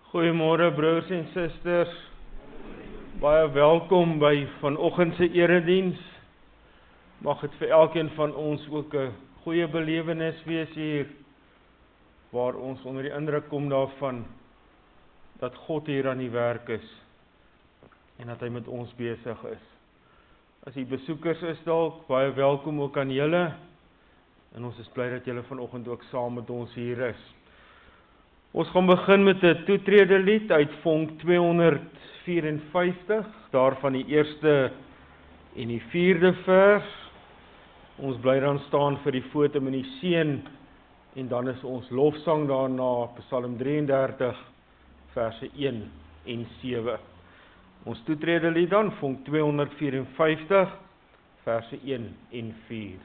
Goeiemôre broers en susters. Baie welkom by vanoggend se erediens. Mag dit vir elkeen van ons ook 'n goeie belewenis wees hier, waar ons onder die indruk kom daarvan dat God hier aan die werk is en dat hy met ons besig is. As die besoekers is dalk, baie welkom ook aan julle. En ons is bly dat julle vanoggend ook saam met ons hier is. Ons gaan begin met 'n toetrede lied uit vonk 254, daarvan die eerste en die vierde vers. Ons bly dan staan vir die fotum en die seën, en dan is ons lofsang daarna, Psalm 33, verse 1 en 7. Ons toetrede lied dan, vonk 254, verse 1 en 4.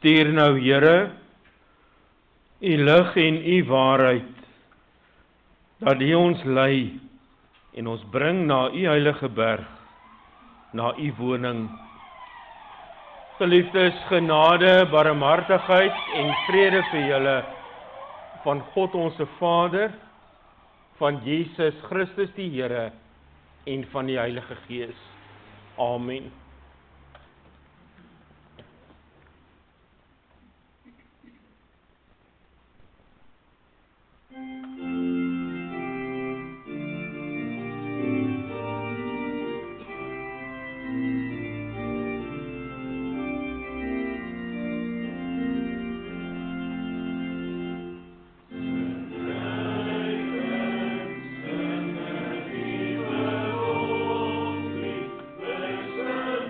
Stuur nou, Here, u lig en u waarheid, dat u ons lei en ons bring na u heilige berg, na u woning. Geliefdes, genade, barmhartigheid en vrede vir julle van God ons Vader, van Jesus Christus die Here en van die Heilige Gees. Amen. Sir.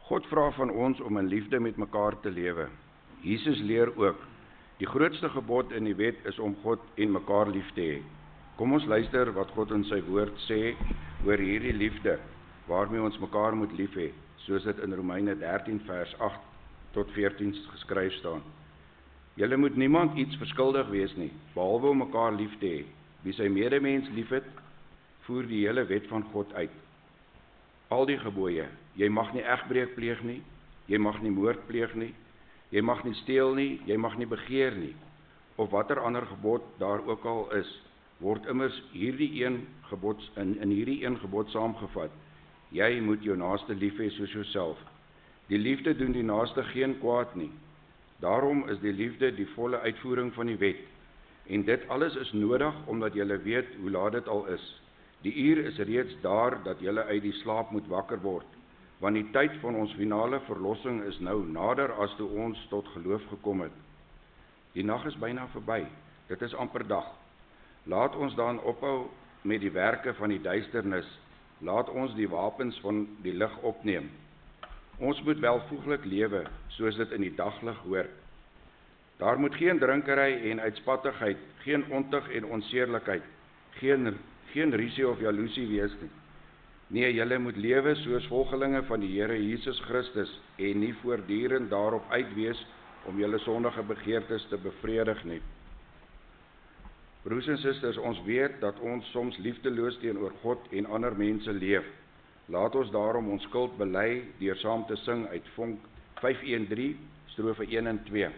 God vra van ons om in liefde met mekaar te lewe. Jesus leer ook, die grootste gebod in die wet is om God en mekaar lief te hê. Kom ons luister wat God in sy woord sê oor hierdie liefde, waarmee ons mekaar moet lief hê, soos dit in Romeine 13 vers 8 tot 14 geskryf staan. Julle moet niemand iets verskuldig wees nie, behalwe om mekaar lief te hê. Wie sy medemens liefhet, voer die hele wet van God uit. Al die gebooie, jy mag nie egbreek pleeg nie, jy mag nie moord pleeg nie, jy mag nie steel nie, jy mag nie begeer nie, of watter ander gebod daar ook al is, word immers in hierdie een gebod saamgevat. Jy moet jou naaste lief hê soos jouself. Die liefde doen die naaste geen kwaad nie. Daarom is die liefde die volle uitvoering van die wet. En dit alles is nodig, omdat julle weet hoe laat dit al is. Die uur is reeds daar, dat julle uit die slaap moet wakker word. Want die tyd van ons finale verlossing is nou nader as toe ons tot geloof gekom het. Die nag is byna verby, dit is amper dag. Laat ons dan ophou met die werke van die duisternis. Laat ons die wapens van die lig opneem. Ons moet welvoeglik lewe, soos dit in die daglig hoort. Daar moet geen drinkery en uitspattigheid, geen ontug en onseerlikheid, geen rusie of jaloesie wees nie. Nee, julle moet lewe soos volgelinge van die Here Jesus Christus en nie voortdurend daarop uit wees om julle sondige begeertes te bevredig nie. Broers en susters, ons weet dat ons soms liefdeloos teenoor God en ander mense leef. Laat ons daarom ons skuld bely deur saam te sing uit Vonk 513, strofe 1 en 2.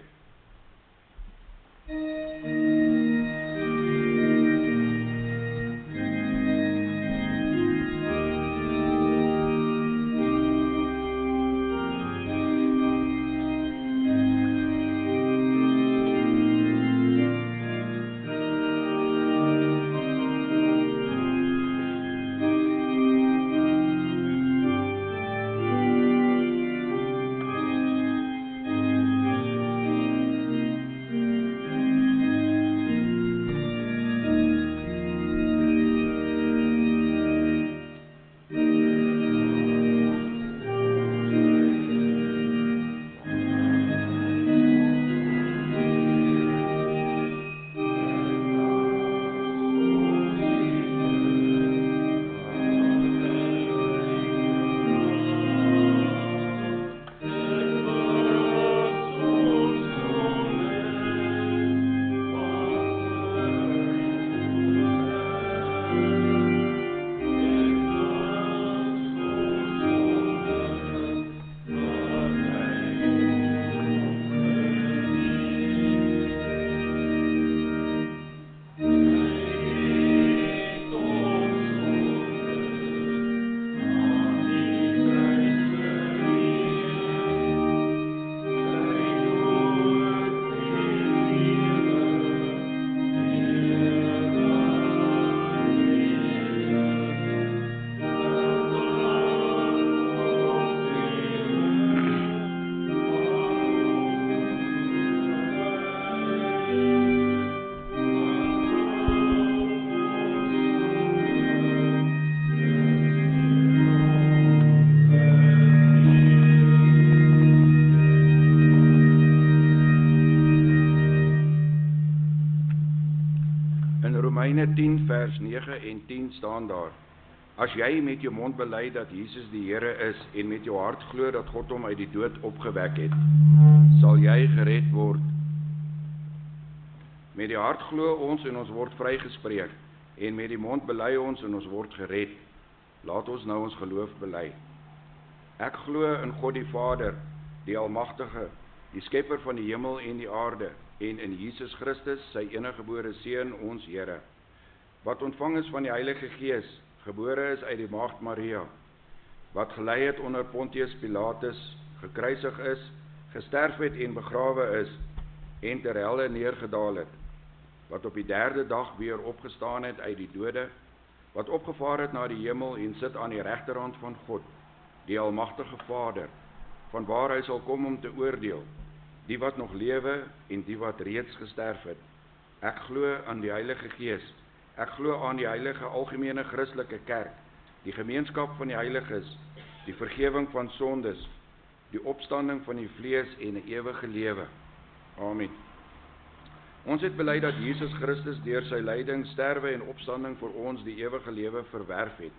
Romeine 10 vers 9 en 10 staan daar: As jy met jou mond bely dat Jesus die Here is en met jou hart glo dat God hom uit die dood opgewek het, sal jy gered word. Met die hart glo ons en ons word vrygespreek, en met die mond bely ons en ons word gered. Laat ons nou ons geloof bely. Ek glo in God die Vader, die Almagtige, die skepper van die hemel en die aarde, en in Jesus Christus, sy eniggebore Seun, ons Here, wat ontvang is van die Heilige Gees, gebore is uit die maagd Maria, wat gelei het onder Pontius Pilatus, gekruisig is, gesterf het en begrawe is, en ter helle neergedaal het, wat op die 3de dag weer opgestaan het uit die dode, wat opgevaar het na die hemel en sit aan die regterhand van God, die Almagtige Vader, van waar hy sal kom om te oordeel, die wat nog lewe en die wat reeds gesterf het. Ek glo aan die Heilige Gees. Ek glo aan die heilige algemene Christelike kerk, die gemeenskap van die heiliges, die vergifnis van sondes, die opstanding van die vlees en 'n ewige lewe. Amen. Ons het bely dat Jesus Christus deur sy lyding, sterwe en opstanding vir ons die ewige lewe verwerf het.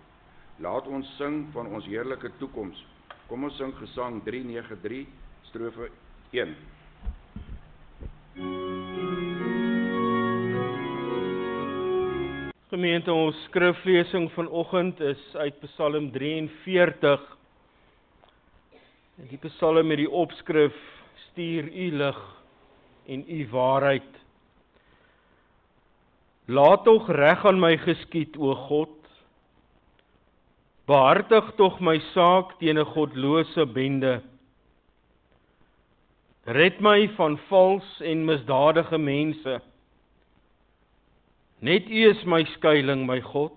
Laat ons sing van ons heerlike toekoms. Kom ons sing Gesang 393, strofe 1. Gemeente, ons skriflesing vanoggend is uit Psalm 43. En die Psalm met die opskrif: Stuur u lig en u waarheid. Laat tog reg aan my geskied, o God. Behartig tog my saak teen 'n godlose bende. Red my van vals en misdadige mense. Net u is my skuiling, my God.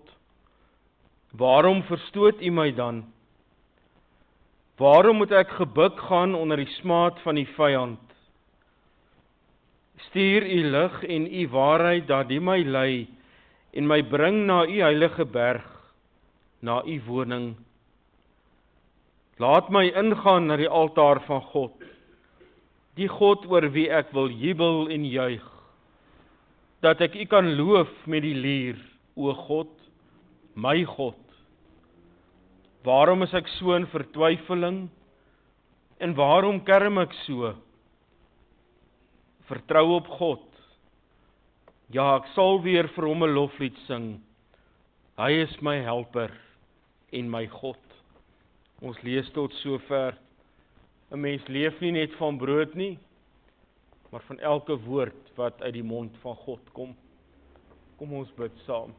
Waarom verstoot u my dan? Waarom moet ek gebuk gaan onder die smaad van die vyand? Stuur u lig en u waarheid dat die my lei en my bring na u heilige berg, na u woning. Laat my ingaan na die altaar van God, die God oor wie ek wil jubel en juig, dat ek u kan loof met die lier, o God, my God. Waarom is ek so in vertwyfeling, en waarom kerm ek so? Vertrou op God. Ja, ek sal weer vir hom 'n loflied sing. Hy is my helper en my God. Ons lees tot sover. 'n Mens leef nie net van brood nie, maar van elke woord wat uit die mond van God kom. Kom ons bid saam.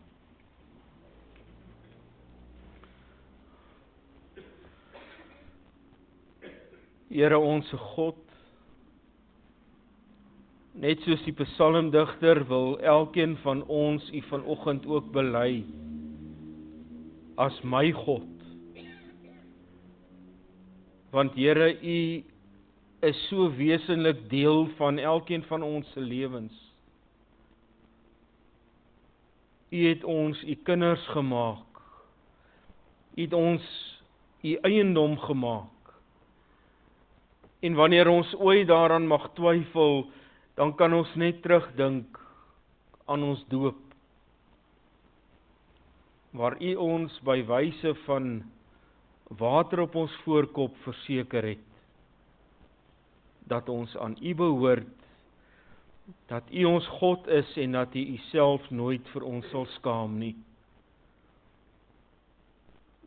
Here onse God, net soos die psalmdigter wil elkeen van ons u vanoggend ook bely as my God. Want Here, u is so wesenlik deel van elkeen van ons se lewens. U het ons u kinders gemaak. U het ons u eiendom gemaak. En wanneer ons ooit daaraan mag twyfel, dan kan ons net terugdink aan ons doop, waar u ons by wyse van water op ons voorkop verseker het, dat ons aan u behoort, dat u ons God is en dat u uself nooit vir ons sal skaam nie.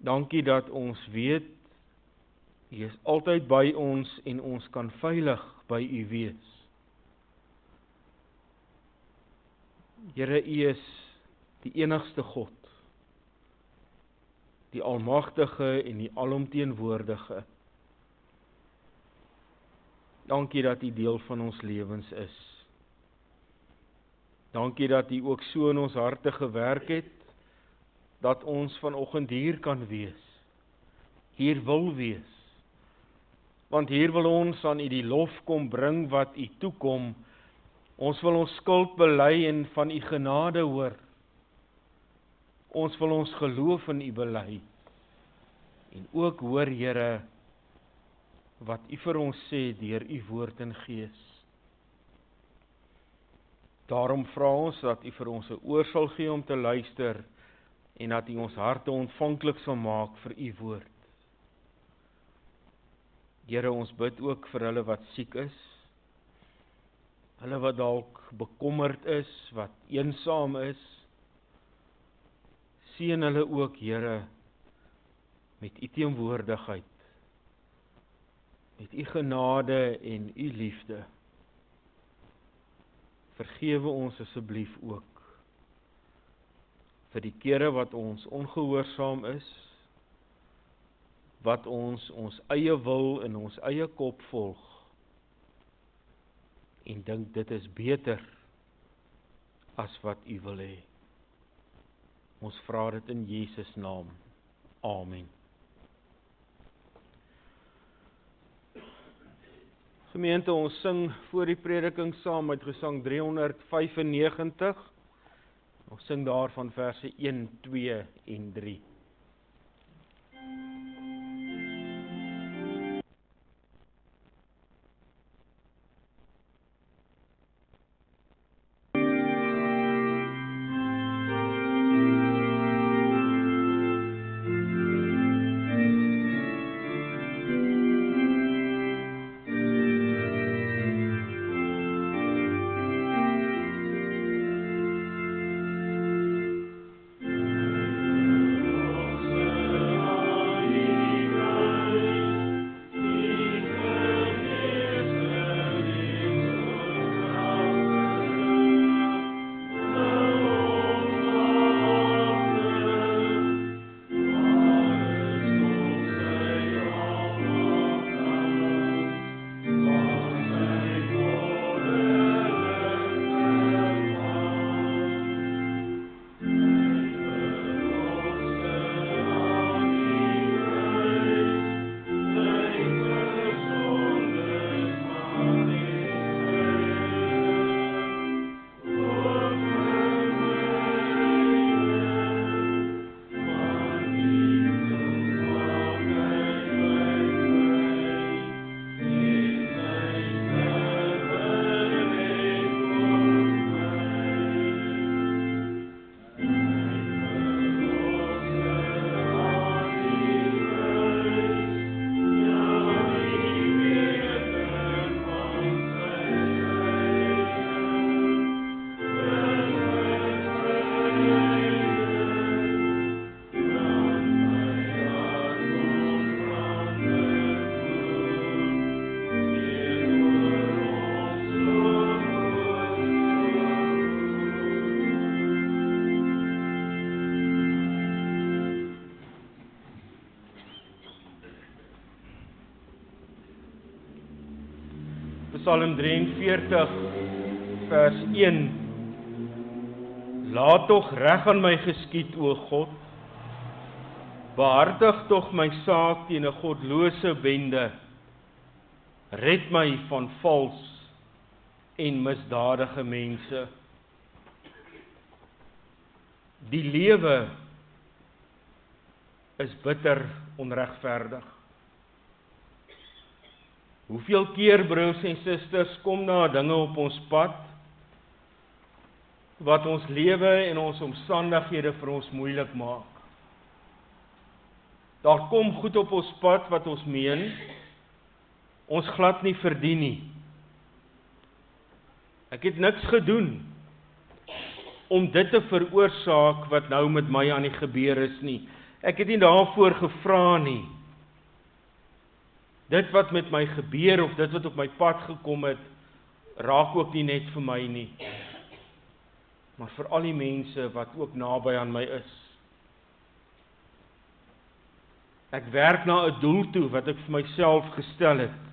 Dankie dat ons weet, u is altyd by ons en ons kan veilig by u wees. Here, u is die enigste God, die almagtige en die alomteenwoordige. Dankie dat u deel van ons lewens is. Dankie dat u ook so in ons harte gewerk het, dat ons vanoggend hier kan wees, hier wil wees. Want hier wil ons aan u die lof kom bring wat u toekom. Ons wil ons skuld bely en van u genade hoor. Ons wil ons geloof in u bely. En ook hoor, Here, wat u vir ons sê deur u woord en gees. Daarom vra ons dat u vir ons 'n oor sal gee om te luister en dat u ons harte ontvanklik sal maak vir u woord. Here, ons bid ook vir hulle wat siek is, hulle wat dalk bekommerd is, wat eensaam is. Seën hulle ook, Here, met u teenwoordigheid, met u genade en u liefde. Vergewe ons asseblief ook vir die kere wat ons ongehoorsaam is, wat ons eie wil in ons eie kop volg en dink dit is beter as wat u wil hê. Ons vra dit in Jesus naam. Amen. Gemeente, ons sing voor die prediking saam met Gesang 395. Ons sing daarvan verse 1, 2 en 3. Psalm 43 vers 1. Laat tog reg aan my geskied, o God. Behartig tog my saak teen 'n godlose bende. Red my van vals en misdadige mense. Die lewe is bitter onregverdig. Hoeveel keer, broers en susters, kom daar dinge op ons pad wat ons lewe en ons omstandighede vir ons moeilik maak. Daar kom goed op ons pad wat ons meen ons glad nie verdien nie. Ek het niks gedoen om dit te veroorsaak wat nou met my aan die gebeur is nie. Ek het nie daarvoor gevra nie. Dit wat met my gebeur of dit wat op my pad gekom het, raak ook nie net vir my nie, maar vir al die mense wat ook naby aan my is. Ek werk na 'n doel toe wat ek vir myself gestel het.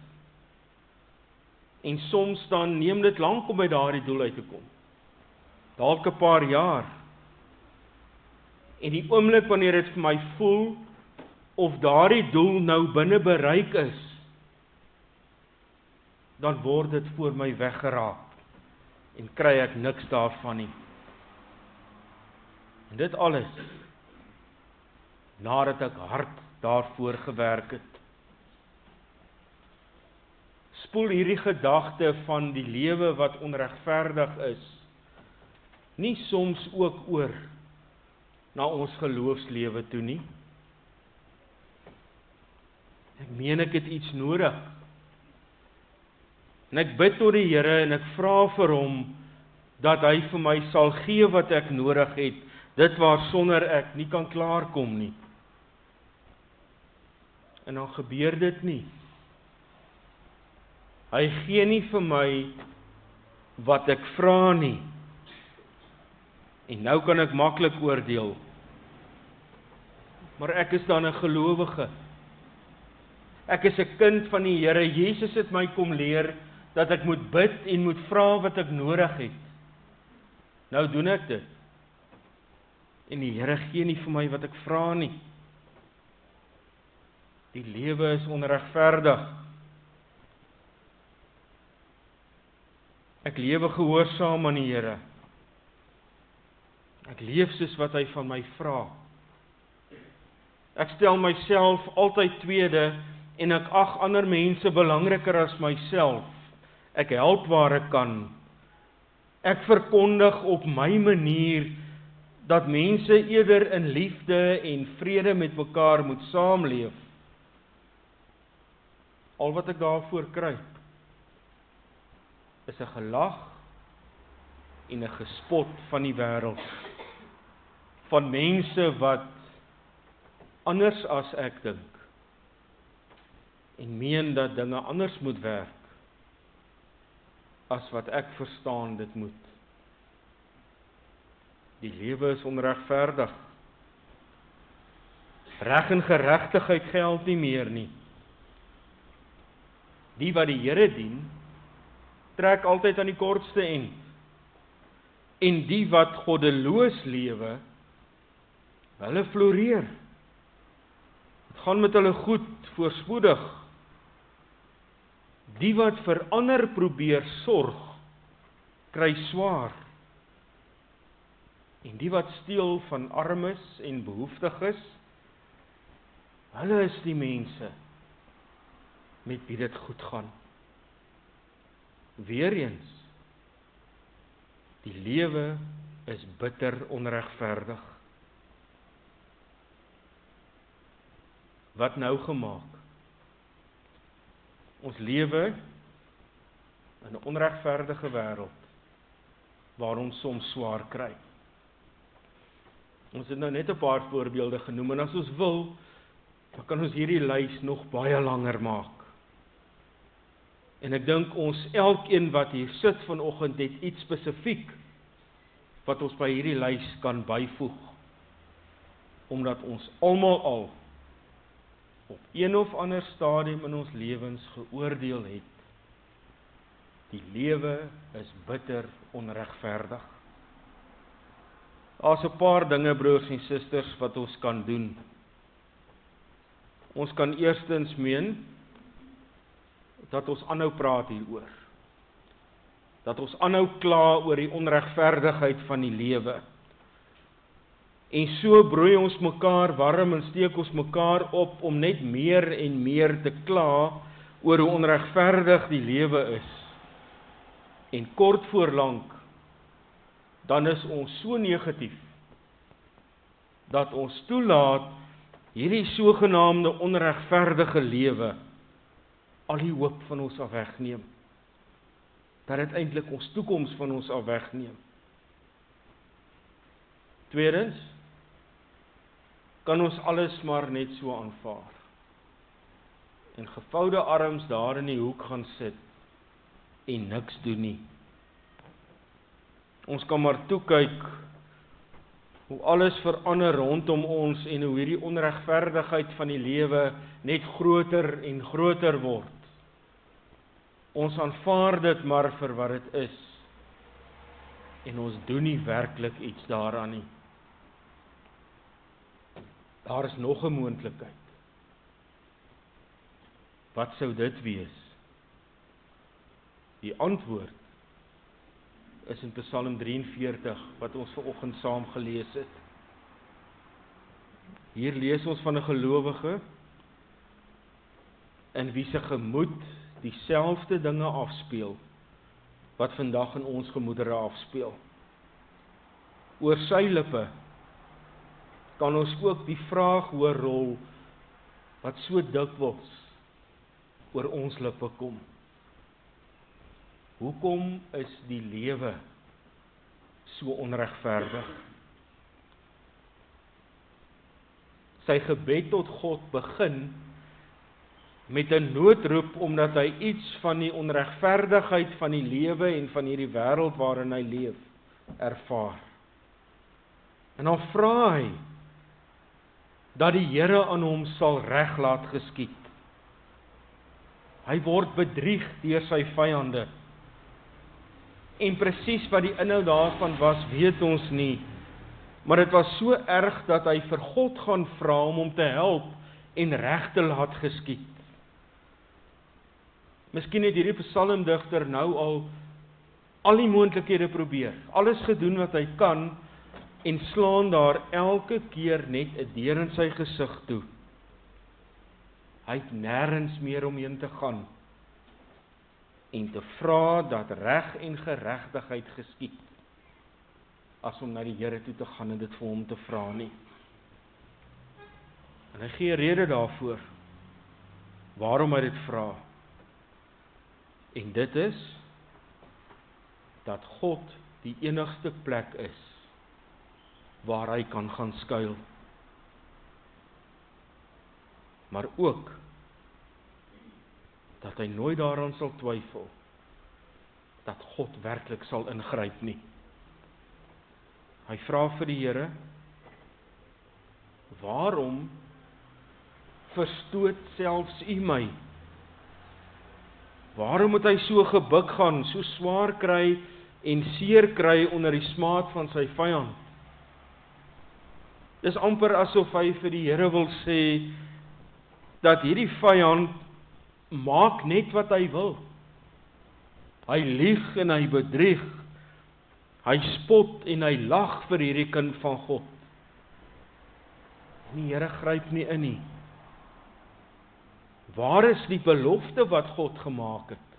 En soms dan neem dit lank om by daardie doel uit te kom. Dalk 'n paar jaar. En die oomblik wanneer dit vir my voel of daardie doel nou binne bereik is, dan word dit voor my weggeraap en kry ek niks daarvan nie. En dit alles nadat ek hard daarvoor gewerk het. Spoel hierdie gedagte van die lewe wat onregverdig is, nie soms ook oor na ons geloofslewe toe nie. Ek meen ek het iets nodig. En ek bid tot die Here en ek vra vir hom dat hy vir my sal gee wat ek nodig het, dit waarsonder ek nie kan klaarkom nie. En dan gebeur dit nie. Hy gee nie vir my wat ek vra nie. En nou kan ek maklik oordeel. Maar ek is dan 'n gelowige. Ek is 'n kind van die Here. Jesus het my kom leer dat ek moet bid en moet vra wat ek nodig het. Nou doen ek dit. En die Here gee nie vir my wat ek vra nie. Die lewe is onregverdig. Ek lewe gehoorsaam aan die Here. Ek leef soos wat hy van my vra. Ek stel myself altyd tweede en ek ag ander mense belangriker as myself. Ek help waar ek kan. Ek verkondig op my manier dat mense eerder in liefde en vrede met mekaar moet saamleef. Al wat ek daarvoor kry, is 'n gelag en 'n gespot van die wêreld. Van mense wat anders as ek dink en meen dat dinge anders moet werk as wat ek verstaan dit moet. Die lewe is onregverdig. Reg en geregtigheid geld nie meer nie. Die wat die Here dien, trek altyd aan die kortste end. En die wat goddeloos lewe, hulle floreer. Dit gaan met hulle goed, voorspoedig. Die wat vir ander probeer sorg, kry swaar. En die wat steel van armes en behoeftiges, hulle is die mense met wie dit goed gaan. Weereens, die lewe is bitter onregverdig. Wat nou gemaak? Ons lewe in 'n onregverdige wêreld waar ons soms swaar kry. Ons het nou net 'n paar voorbeelde genoem en as ons wil, dan kan ons hierdie lys nog baie langer maak. En ek dink ons elkeen wat hier sit vanoggend het iets spesifiek wat ons by hierdie lys kan byvoeg. Omdat ons almal al op een of ander stadium in ons lewens geoordeel het Die lewe is bitter onregverdig. Daar's 'n paar dinge, broers en susters, wat ons kan doen. Ons kan eerstens meen dat ons aanhou praat hieroor. Dat ons aanhou kla oor die onregverdigheid van die lewe. En so broei ons mekaar warm en steek ons mekaar op om net meer en meer te kla oor hoe onregverdig die lewe is. En kort voor lank, dan is ons so negatief, dat ons toelaat hierdie sogenaamde onregverdige lewe al die hoop van ons af wegneem. Dat dit eintlik ons toekoms van ons af wegneem. Tweedens, kan ons alles maar net so aanvaar. En gevoude arms daar in die hoek gaan sit en niks doen nie. Ons kan maar toe kyk hoe alles verander rondom ons en hoe hierdie onregverdigheid van die lewe net groter en groter word. Ons aanvaar dit maar vir wat dit is. En ons doen nie werklik iets daaraan nie. Daar is nog 'n moontlikheid. Wat sou dit wees? Die antwoord is in Psalm 43 wat ons vanoggend saam gelees het. Hier lees ons van 'n gelowige in wie se gemoed dieselfde dinge afspeel wat vandag in ons gemoedere afspeel. Oor sy lippe kan ons ook die vraag hoor rol wat so dikwels oor ons lippe kom. Hoekom is die lewe so onregverdig? Sy gebed tot God begin met 'n noodroep omdat hy iets van die onregverdigheid van die lewe en van hierdie wêreld waarin hy leef, ervaar. En dan vra hy dat die Here aan hom sal reg laat geskied. Hy word bedrieg deur sy vyande. En presies wat die inhoud daarvan was, weet ons nie. Maar dit was so erg dat hy vir God gaan vra om hom te help en reg te laat geskied. Miskien het hierdie psalmdigter nou al die moontlikhede probeer, alles gedoen wat hy kan, en slaan daar elke keer net 'n deur in sy gesig toe. Hy het nêrens meer omheen te gaan en te vra dat reg en geregtigheid geskied, as om na die Here toe te gaan en dit vir hom te vra nie. En hy gee 'n rede daarvoor, waarom hy dit vra. En dit is, dat God die enigste plek is, waar hy kan gaan skuil. Maar ook, dat hy nooit daaraan sal twyfel, dat God werklik sal ingryp nie. Hy vra vir die Here, waarom verstoot selfs U my? Waarom moet hy so gebuk gaan, so swaar kry en seer kry onder die smaad van sy vyand? Dis amper asof hy vir die Here wil sê, dat hierdie vyand maak net wat hy wil. Hy lieg en hy bedrieg. Hy spot en hy lag vir hierdie kind van God. En die Here gryp nie in nie. Waar is die belofte wat God gemaak het?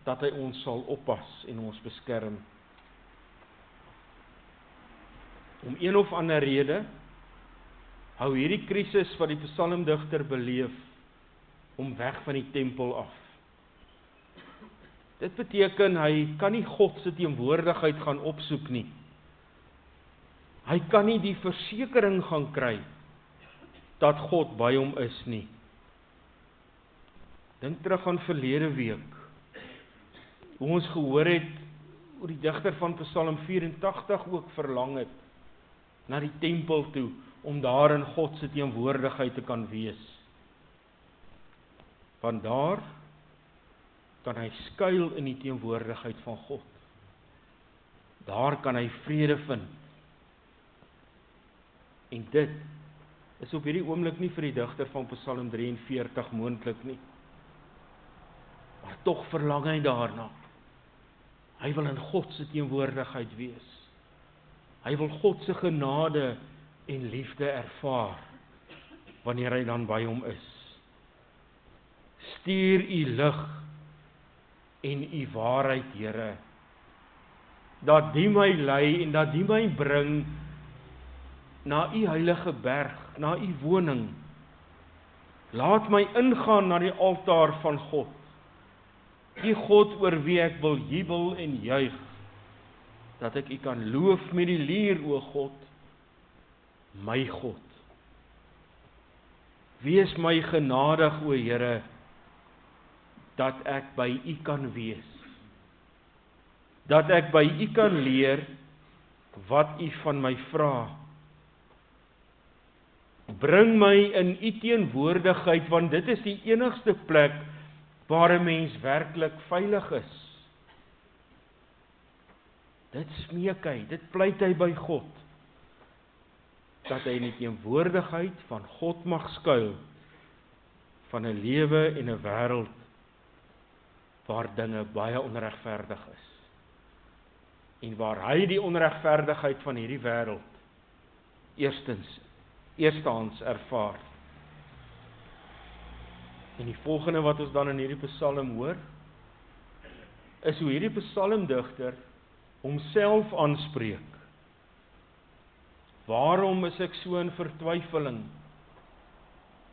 Dat hy ons sal oppas en ons beskerm. Om een of ander rede, hou hierdie krisis wat die psalmdigter beleef, om weg van die tempel af. Dit beteken, hy kan nie God se teenwoordigheid gaan opsoek nie. Hy kan nie die versekering gaan kry, dat God by hom is nie. Dink terug aan verlede week, hoe ons gehoor het, hoe die digter van Psalm 84 ook verlang het, na die tempel toe, om daar in God se teenwoordigheid te kan wees. Want daar kan hy skuil in die teenwoordigheid van God. Daar kan hy vrede vind. En dit is op hierdie oomblik nie vir die digter van Psalm 43 moontlik nie. Maar tog verlang hy daarna. Hy wil in God se teenwoordigheid wees. Hy wil God se genade en liefde ervaar, wanneer hy dan by hom is. Stuur u lig en u waarheid, Here, dat die my lei en dat die my bring na u heilige berg, na u woning. Laat my ingaan na die altaar van God, die God oor wie ek wil jubel en juig, dat ek u kan loof met die lier, o God, my God. Wees my genadig, o Here, dat ek by u kan wees, dat ek by u kan leer wat u van my vra. Bring my in u teenwoordigheid, want dit is die enigste plek waar 'n mens werklik veilig is. Dit smeek hy, dit pleit hy by God, dat hy in die teenwoordigheid van God mag skuil, van 'n lewe en 'n wêreld waar dinge baie onregverdig is. En waar hy die onregverdigheid van hierdie wêreld eerstehands ervaar. En die volgende wat ons dan in hierdie psalm hoor, is hoe hierdie psalmdigter homself aanspreek. Waarom is ek so in vertwyfeling?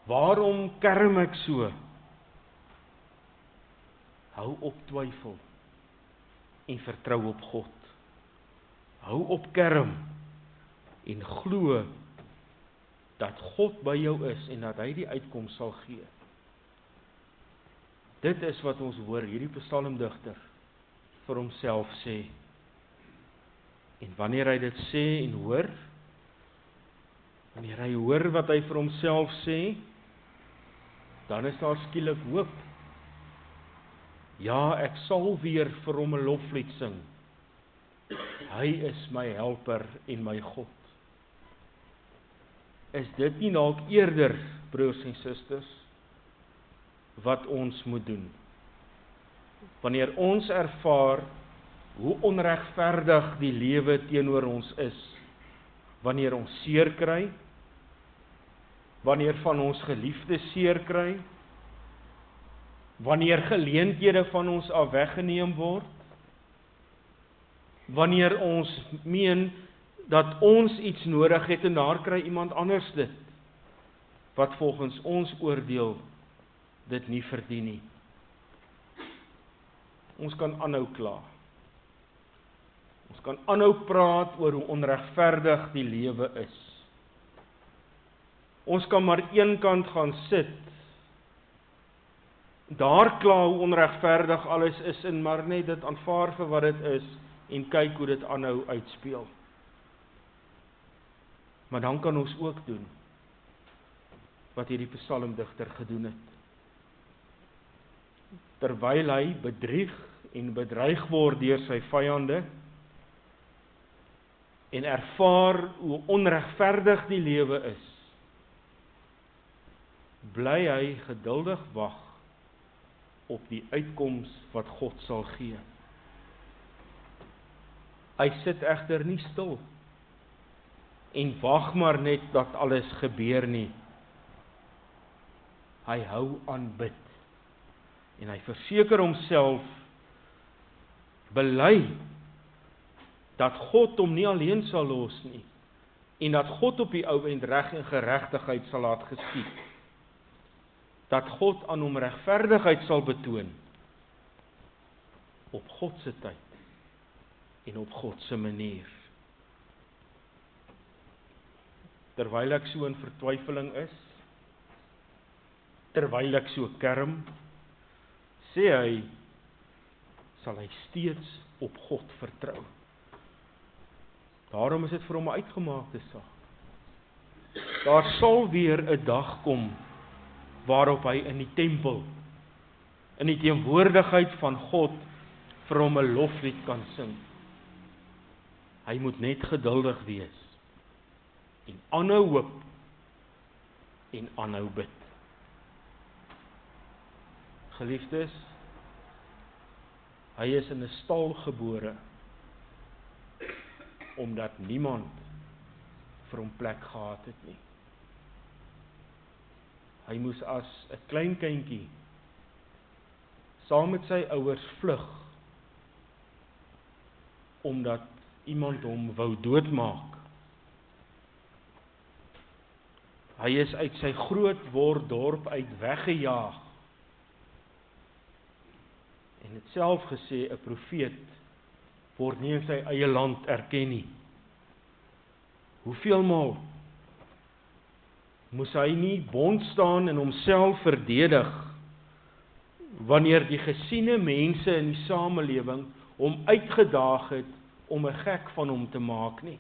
Waarom kerm ek so? Hou op twyfel en vertrou op God. Hou op kerm en glo dat God by jou is en dat hy die uitkoms sal gee. Dit is wat ons hoor hierdie psalmdigter vir homself sê. En wanneer hy dit sê en hoor, wanneer hy hoor wat hy vir homself sê, dan is daar skielik hoop. Ja, ek sal weer vir hom 'n loflied sing. Hy is my helper en my God. Is dit nie dalk eerder, broers en susters, wat ons moet doen? Wanneer ons ervaar hoe onregverdig die lewe teenoor ons is, wanneer ons seer kry, wanneer van ons geliefdes seer kry, wanneer geleenthede van ons af weggeneem word, wanneer ons meen dat ons iets nodig het en daar kry iemand anders dit, wat volgens ons oordeel dit nie verdien nie. Ons kan aanhou kla. Ons kan aanhou praat oor hoe onregverdig die lewe is. Ons kan maar eenkant gaan sit, daar kla hoe onregverdig alles is en maar net dit aanvaar vir wat dit is en kyk hoe dit aanhou uitspeel. Maar dan kan ons ook doen wat hierdie psalmdigter gedoen het. Terwyl hy bedrieg en bedreig word deur sy vyande en ervaar hoe onregverdig die lewe is, bly hy geduldig wag op die uitkoms wat God sal gee. Hy sit egter nie stil en wag maar net dat alles gebeur nie. Hy hou aan bid en hy verseker homself, bely dat God hom nie alleen sal los nie en dat God op die ou end reg en geregtigheid sal laat geskied. Dat God aan hom regverdigheid sal betoon op God se tyd en op God se manier. Terwyl ek so in vertwyfeling is, terwyl ek so kerm, sê hy, sal hy steeds op God vertrou. Daarom is dit vir hom 'n uitgemaakte saak. Daar sal weer 'n dag kom waarop hy in die tempel in die teenwoordigheid van God vir hom 'n loflied kan sing. Hy moet net geduldig wees en aanhou hoop en aanhou bid. Geliefdes, hy is in 'n stal gebore omdat niemand vir hom plek gehad het nie. Hy moes as 'n klein kindjie saam met sy ouers vlug omdat iemand hom wou doodmaak. Hy is uit sy grootword dorp uit weggejaag en het self gesê 'n profeet word nie in sy eie land erken nie. Hoeveel maal moes hy nie bond staan en homself verdedig wanneer die gesiene mense in die samelewing hom uitgedaag het om 'n gek van hom te maak nie.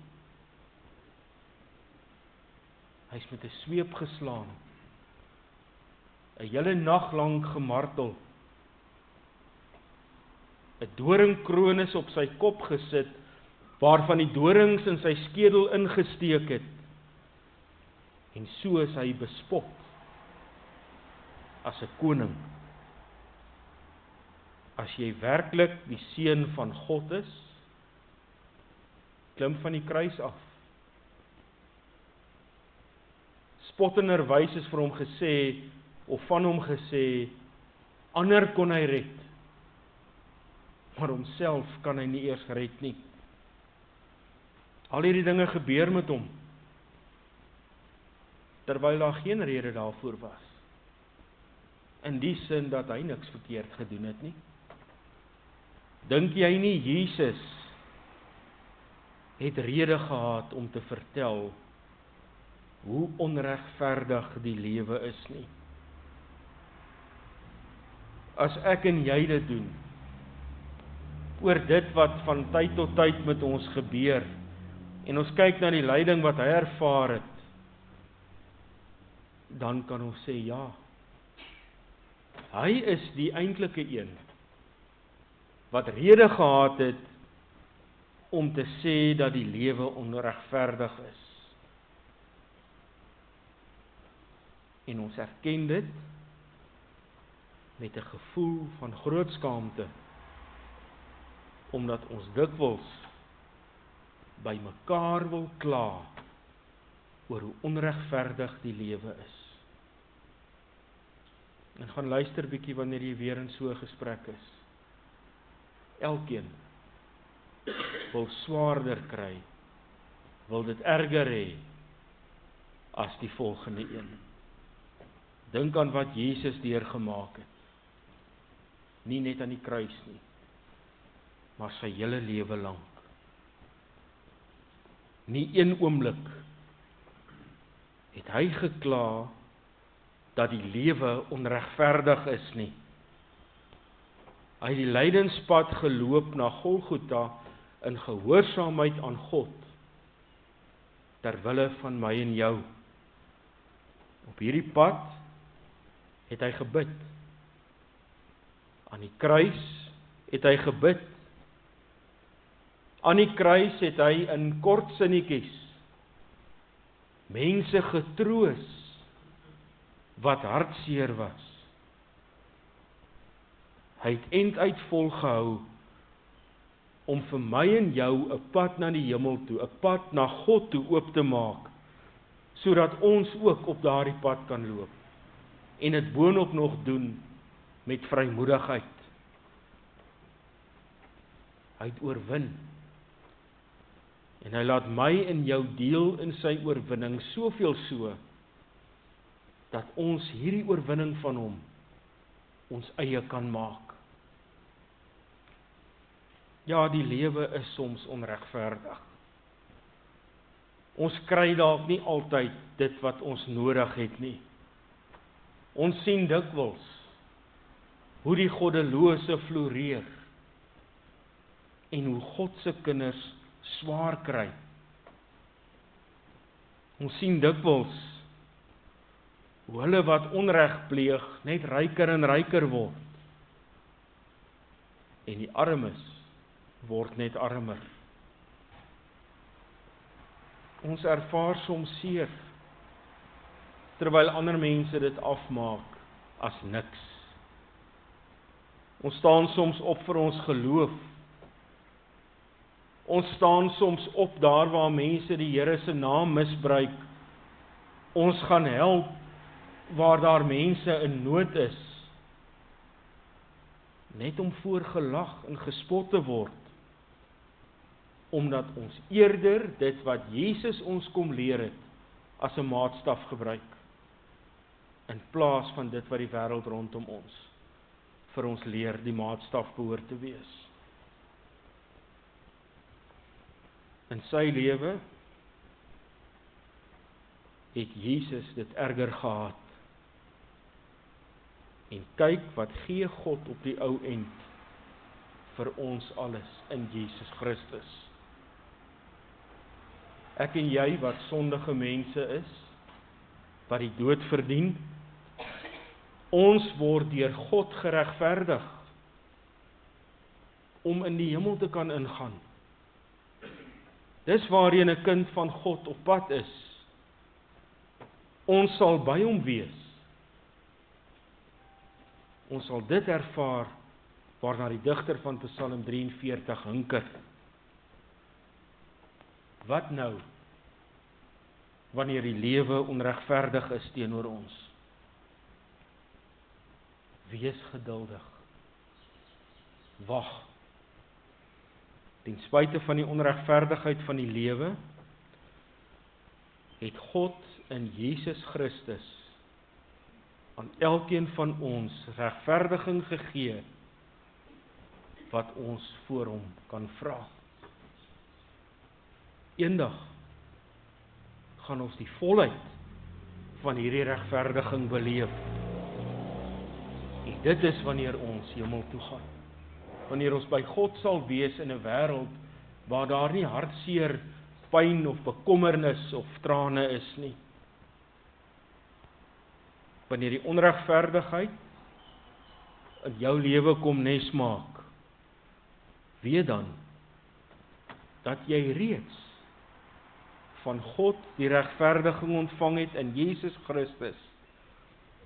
Hy is met 'n sweep geslaan, 'n hele nag lank gemartel, 'n doringkroon is op sy kop gesit, waarvan die dorings in sy skedel ingesteek het, en so is hy bespot as 'n koning. As jy werklik die seun van God is, klim van die kruis af. Spottenderwys is vir hom gesê, of van hom gesê, ander kon hy red, maar homself kan hy nie eers red nie. Al hierdie dinge gebeur met hom, terwyl daar geen rede daarvoor was. In die sin dat hy niks verkeerd gedoen het nie. Dink jy nie Jesus het rede gehad om te vertel hoe onregverdig die lewe is nie? As ek en jy dit doen, oor dit wat van tyd tot tyd met ons gebeur, en ons kyk na die lyding wat hy ervaar het, dan kan ons sê ja, hy is die eintlike een wat rede gehad het om te sê dat die lewe onregverdig is. En ons erken dit met 'n gevoel van groot skaamte, omdat ons dikwels by mekaar wil kla oor hoe onregverdig die lewe is. En gaan luister bietjie wanneer jy weer in so 'n gesprek is. Elkeen wil swaarder kry, wil dit erger hê as die volgende een. Dink aan wat Jesus deurgemaak het. Nie net aan die kruis nie, maar sy hele lewe lank. Nie een oomblik het hy gekla dat die lewe onregverdig is nie. Hy het die lydenspad geloop na Golgotha in gehoorsaamheid aan God, ter wille van my en jou. Op hierdie pad het hy gebid. Aan die kruis het hy gebid. Aan die kruis het hy in kort sinnetjies mense getroos wat hartseer was. Hy het enduit volgehou om vir my en jou 'n pad na die hemel toe, 'n pad na God toe oop te maak, sodat ons ook op daardie pad kan loop en dit boonop nog doen met vrymoedigheid. Hy het oorwin. En hy laat my en jou deel in sy oorwinning, soveel so, dat ons hierdie oorwinning van hom ons eie kan maak. Ja, die lewe is soms onregverdig. Ons kry dalk nie altyd dit wat ons nodig het nie. Ons sien dikwels hoe die goddelose floreer en hoe God se kinders swaar kry. Ons sien dikwels hoe hulle wat onreg pleeg net ryker en ryker word. en die armes word net armer. Ons ervaar soms seer, terwyl ander mense dit afmaak as niks. Ons staan soms op vir ons geloof. Ons staan soms op daar waar mense die Here se naam misbruik. Ons gaan help waar daar mense in nood is, net om voorgelag en gespot te word, omdat ons eerder dit wat Jesus ons kom leer het, as 'n maatstaf gebruik, in plaas van dit wat die wêreld rondom ons vir ons leer die maatstaf behoort te wees. In sy lewe het Jesus dit erger gehad. En kyk wat gee God op die ou end vir ons alles in Jesus Christus. Ek en jy wat sondige mense is, wat die dood verdien, ons word deur God geregverdig om in die hemel te kan ingaan. Dis waarheen 'n kind van God op pad is. Ons sal by hom wees. Ons sal dit ervaar waarna die digter van Psalm 43 hinker. Wat nou, wanneer die lewe onregverdig is teenoor ons? Wees geduldig. Wag. Ten spyte van die onregverdigheid van die lewe, het God in Jesus Christus aan elkeen van ons regverdiging gegee, wat ons voor hom kan vra. Eendag gaan ons die volheid van hierdie regverdiging beleef. En dit is wanneer ons hemel toe gaan. Wanneer ons by God sal wees in 'n wêreld waar daar nie hartseer, pyn of bekommernis of trane is nie. Wanneer die onregverdigheid in jou lewe kom nes maak, weet dan dat jy reeds van God die regverdiging ontvang het in Jesus Christus.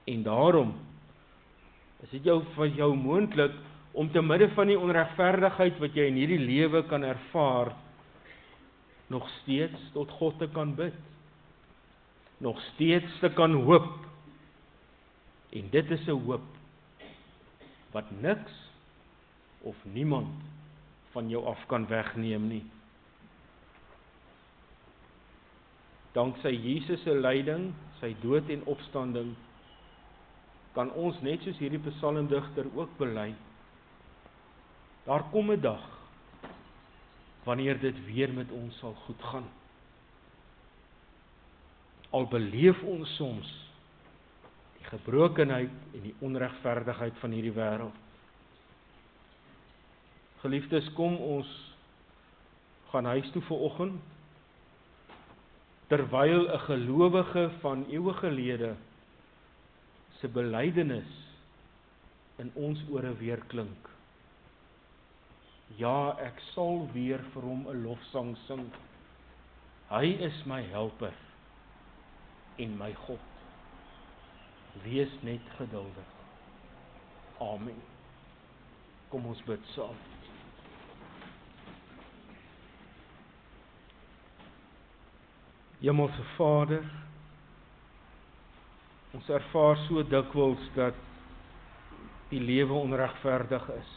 En daarom is dit vir jou moontlik om te midde van die onregverdigheid wat jy in hierdie lewe kan ervaar, nog steeds tot God te kan bid. Nog steeds te kan hoop. En dit is 'n hoop wat niks of niemand van jou af kan wegneem nie. Danksy Jesus se lyding, sy dood en opstanding, kan ons net soos hierdie psalmdigter ook bely. Daar kom 'n dag wanneer dit weer met ons sal goed gaan. Al beleef ons soms die gebrokenheid en die onregverdigheid van hierdie wêreld. Geliefdes, kom ons gaan huis toe vanoggend, terwyl 'n gelowige van eeue gelede se belydenis in ons ore weer klink. Ja, ek sal weer vir hom 'n lofsang sing. Hy is my helper en my God. Wees net geduldig. Amen. Kom ons bid saam. Hemelse Vader, ons ervaar so dikwels dat die lewe onregverdig is.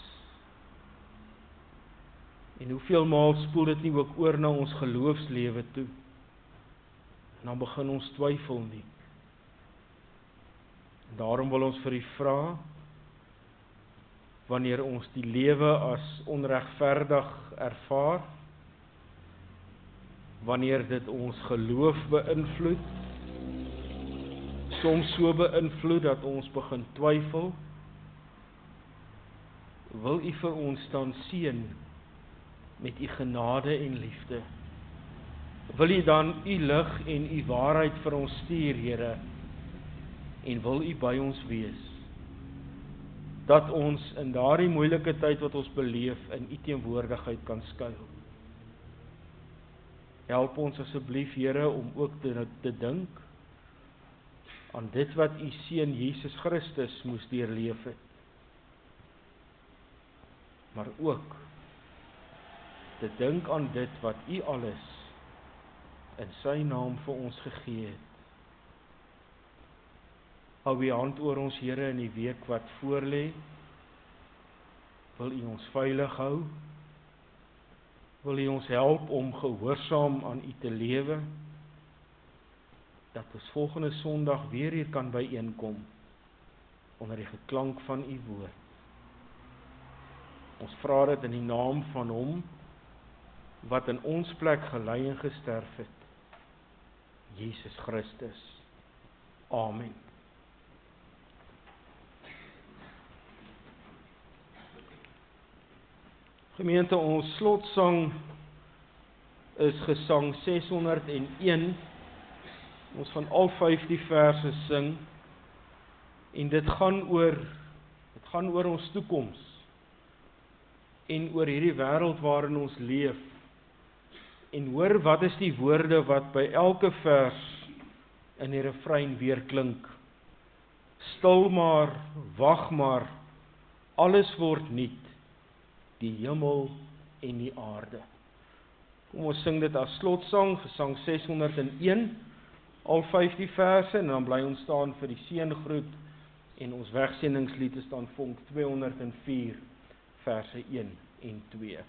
En hoeveel maal spoel dit nie ook oor na ons geloofslewe toe. En dan begin ons twyfel nie. En daarom wil ons vir U vra, wanneer ons die lewe as onregverdig ervaar, wanneer dit ons geloof beïnvloed, soms so beïnvloed dat ons begin twyfel, wil U vir ons dan seën met U genade en liefde. Wil U dan U lig en U waarheid vir ons stuur, Here, en wil U by ons wees. dat ons in daardie moeilike tyd wat ons beleef, in U teenwoordigheid kan skuil. Help ons asseblief, Here, om ook te dink aan dit wat U Seun Jesus Christus moes deurleef het. Maar ook te dink aan dit wat U alles in sy naam vir ons gegee het. Hou U hand oor ons, Here, in die week wat voorlê. Wil U ons veilig hou? Wil U ons help om gehoorsaam aan U te lewe? Dat ons volgende Sondag weer hier kan byeenkom onder die geklank van U woord. Ons vra dit in die naam van Hom wat in ons plek gelei en gesterf het, Jesus Christus. Amen. Gemeente, ons slotsang is gesang 601. Ons gaan al 5 die verse sing. En dit gaan oor ons toekoms. En oor hierdie wêreld waarin ons leef. En hoor, wat is die woorde wat by elke vers in die refrein weer klink? Stil maar, wag maar, alles word nuut, die hemel en die aarde. Kom ons sing dit as slotsang, gesang 601, al 5 die verse, en dan bly ons staan vir die seëngroet, en ons wegseëningslied is dan vonk 204, verse 1 en 2.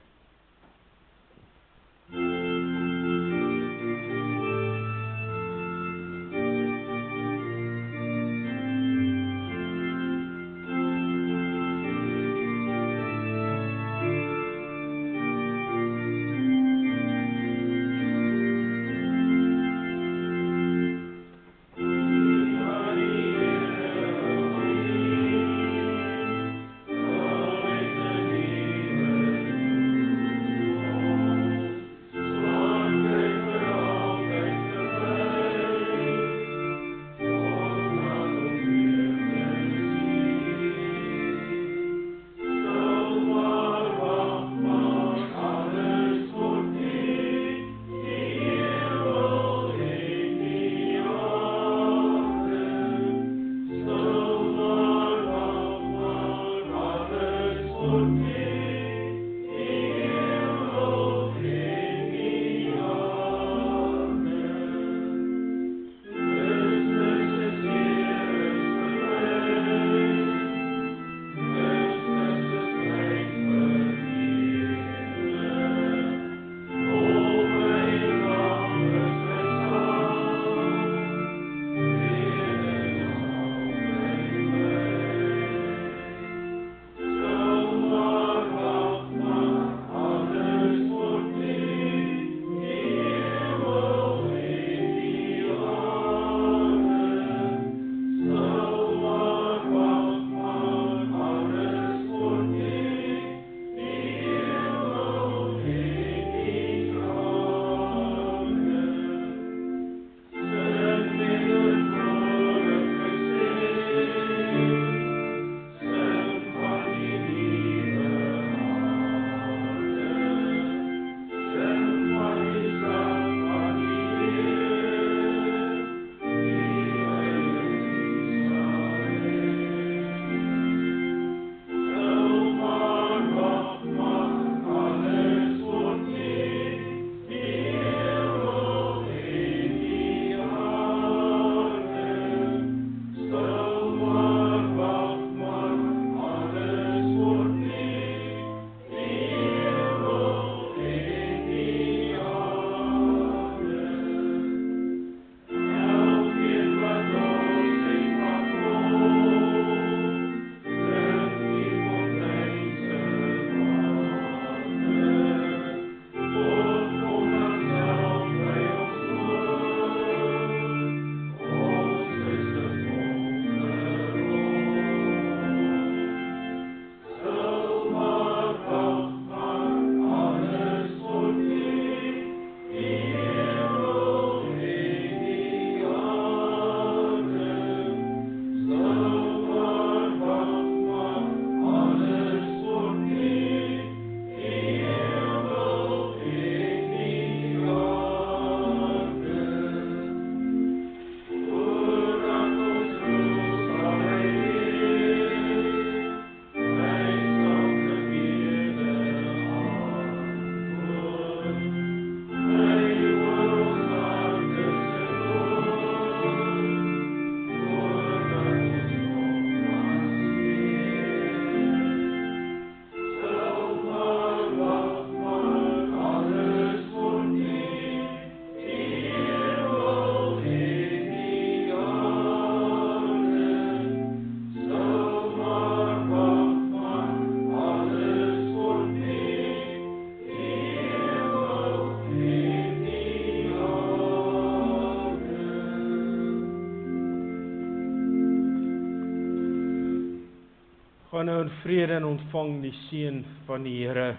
Gaan nou in vrede en ontvang die seën van die Here.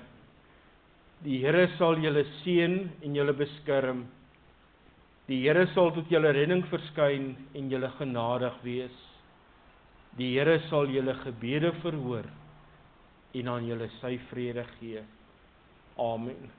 Die Here sal julle seën en julle beskerm. Die Here sal tot julle redding verskyn en julle genadig wees. Die Here sal julle gebede verhoor en aan julle sy vrede gee. Amen.